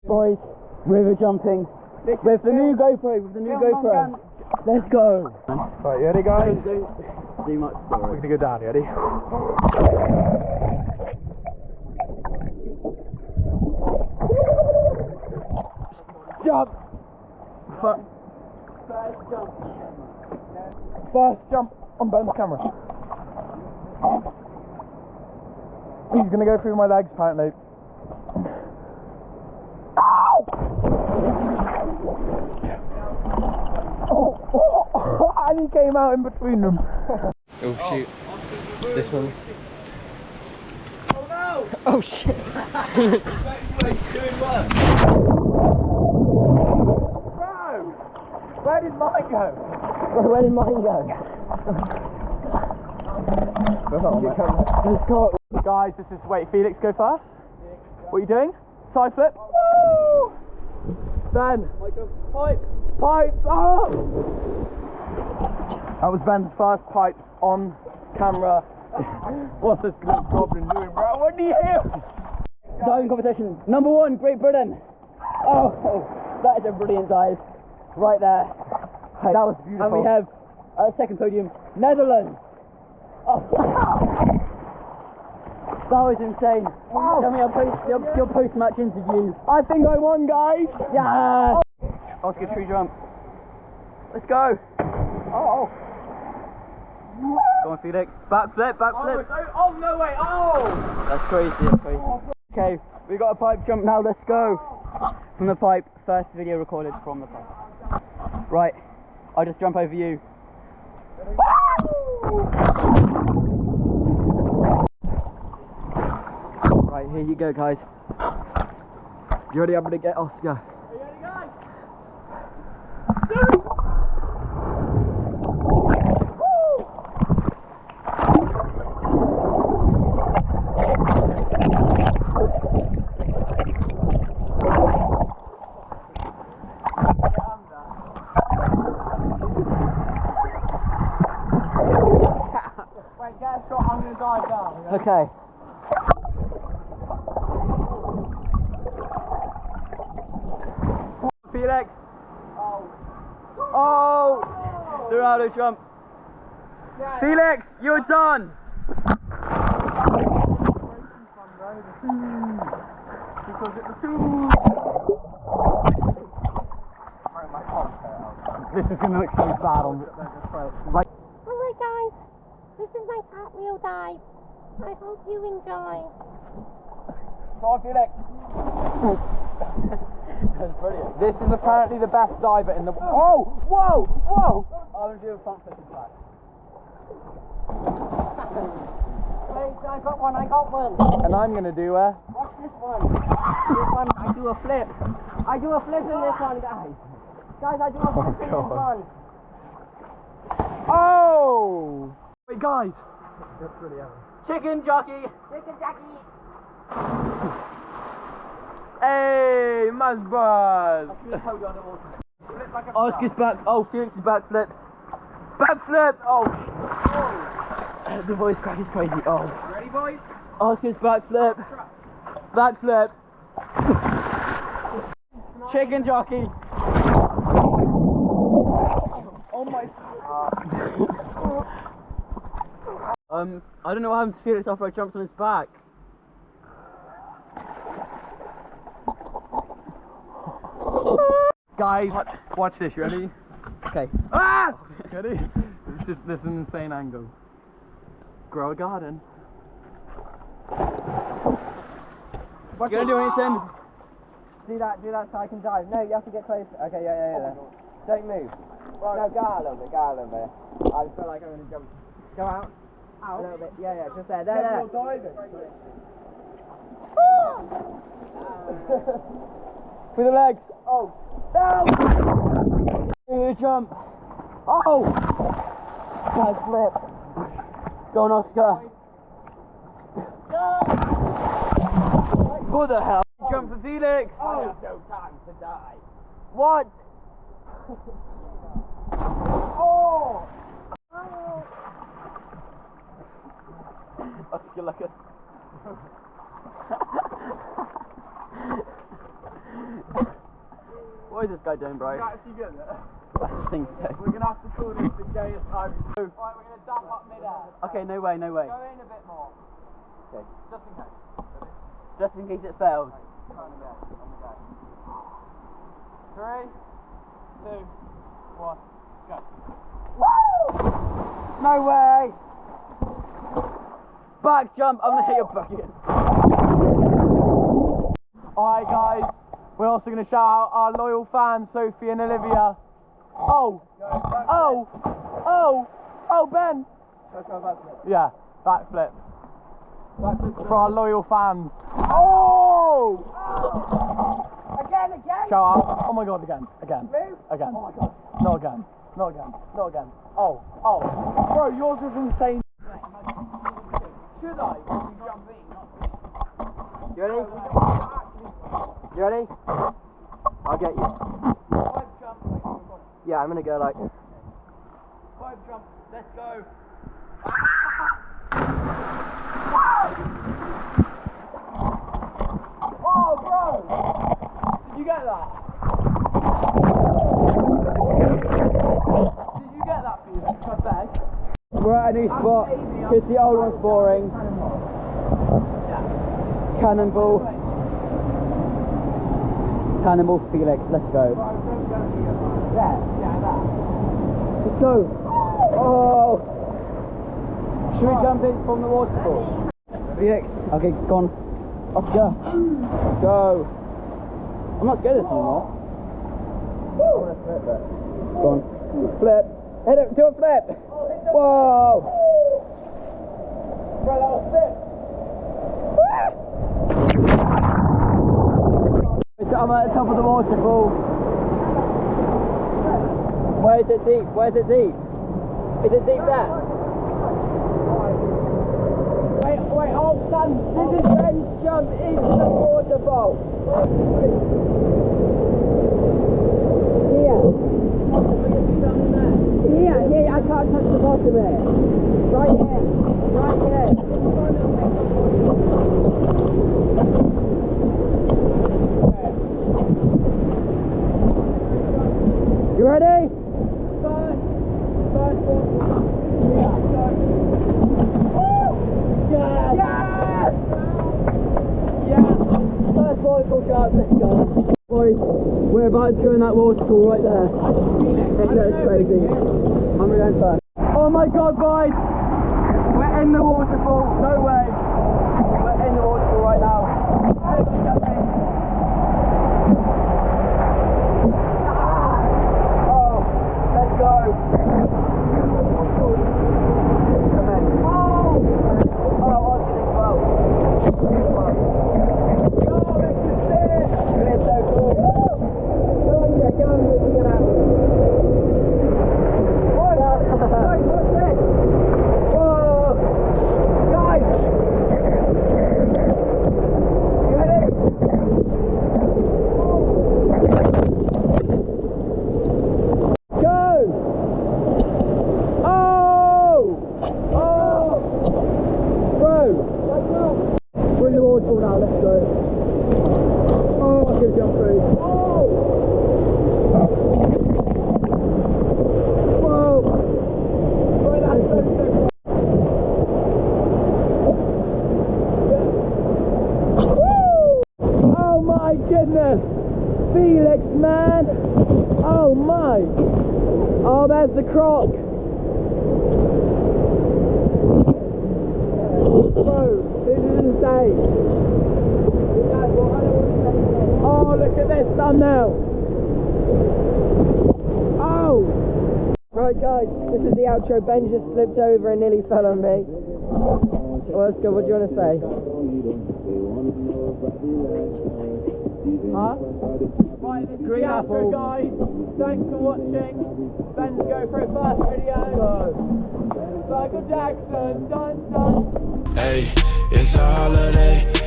Boys, river jumping with the new GoPro, Let's go. Right, you ready, guys? Don't do much story. We're gonna go down, you ready? Jump! First jump on Ben's camera. He's gonna go through my legs, apparently. Ow! Oh, and he came out in between them. Oh shoot. This one. Oh no! Oh shit. Doing work. Bro! Where did mine go? Where did mine go? Let's go. Guys, this is, wait, Felix, go first. What are you doing? Side flip. Woo! Ben. Pipes. Oh! That was Ben's first pipes on camera. What's this goblin doing, bro? What do you hear? Diving competition. Number 1, Great Britain. Oh, that is a brilliant dive. Right there. Hey, that was beautiful. And we have second podium, Netherlands. Oh. That was insane. Wow. Tell me your post-match interview. I think I won, guys. Yeah. Oscar tree jump. Let's go. Oh. Go on, Felix. Backflip. Oh, no way. Oh. That's crazy. Okay, we got a pipe jump now. Let's go. From the pipe. First video recorded from the pipe. Right. I'll just jump over you. Right, here you go, guys. You ready? I'm gonna get Oscar. Are you ready, guys? Wait, get a shot. I'm gonna dive down. Okay. Felix. Oh! Dorado jump. Yeah. Felix, you're done. This is gonna look so bad on like. Alright guys, this is my cartwheel dive. I hope you enjoy. Come on, Felix. That's brilliant. This is apparently the best diver in the world. Oh! Whoa! I'm gonna do a front flip back. Wait, I got one. And I'm gonna do a. Watch this one. This one, I do a flip. I do a flip in this one, guys. Guys, I do a flip in this one. Oh! Wait, guys. That's really heavy. Chicken jockey. Hey, Mazbaz! Oscar's back. Oh, Felix's backflip. Oh! The voice crack is crazy. Oh. Ready, boys? Oscar's backflip. Chicken jockey. Oh my. I don't know what happened to Felix after I jumped on his back. Guys, watch this. You ready? Okay. Ah! Ready? This is an insane angle. Grow a garden. You gonna do anything? Do that so I can dive. No, you have to get close. Okay, yeah. Don't move. No, go out a little bit. I feel like I'm gonna jump. Go out. A little bit. Yeah, just there. There. Through the legs. Oh. Down. Jump. Oh. Nice flip. Go on, Oscar. What the hell? Jump for Felix. I have no time to die. What? Oh. Oscar, look at. What is this guy doing, bro? You're actually good at it. I think so. We're gonna have to call this the gayest time. Right, we're gonna dump up mid-air. Okay, no way, no way. Go in a bit more. Okay. Just in case. Just in case it fails. Turn again. On the go. 3, 2, 1, go. No way! Back jump, I'm gonna hit your back again. Alright guys, we're also going to shout out our loyal fans, Sophie and Olivia. Oh! Oh! Oh! Oh, Ben! Yeah, backflip. For our loyal fans. Oh! Again. Shout out. Oh my god, again. Again. Again. Oh my god. Not again. Not again. Not again. Oh. Oh. Bro, yours is insane. Should I? You ready? You ready? I'll get you. 5 jump. Yeah, I'm gonna go like. 5 jump. Let's go. Oh, bro! Did you get that? Did you get that, Felix? I beg. We're at a new spot because the old one's boring. Cannonball. Cannonball Felix, let's go. Let's go. Oh! Should we jump in from the waterfall? Felix, okay, go on. Oscar, let's go. I'm not scared of this anymore. Go on. Flip. Hit it, do a flip. Whoa! Bro, that was sick. I'm at the top of the waterfall. Where is it deep? Where's it deep? Is it deep there? Wait, oh, son, This is Ben's jump into the waterfall. Here, I can't touch the bottom here. Right here. You ready? First waterfall. Yes! Yes! Yes! First waterfall jump, let's go. Boys, we're about to go in that waterfall right there. That's crazy. I'm going first. oh my god, boys! We're in the waterfall. No way. We're in the waterfall right now. Oh, let's go. Come in. Oh, I was getting well. Oh, this is sick! It's so cool. Go on, get out of here. Guys, what's this? Whoa! Guys! You ready? Go! Oh! Oh! Bro! We're in the waterfall now, let's go. Oh, I'm gonna jump through. Oh! Whoa! Bro, that's so sick. Oh my goodness! Felix, man! Oh my! Oh, there's the croc! Bro, this is insane! Oh, look at this thumbnail! Oh! Right guys, this is the outro. Ben just slipped over and nearly fell on me. Well, let's go, what do you want to say? Huh? Right, this is Green the outro, apple. guys. Thanks for watching Ben's GoPro first video. Michael Jackson, dun dun. Hey, it's a holiday.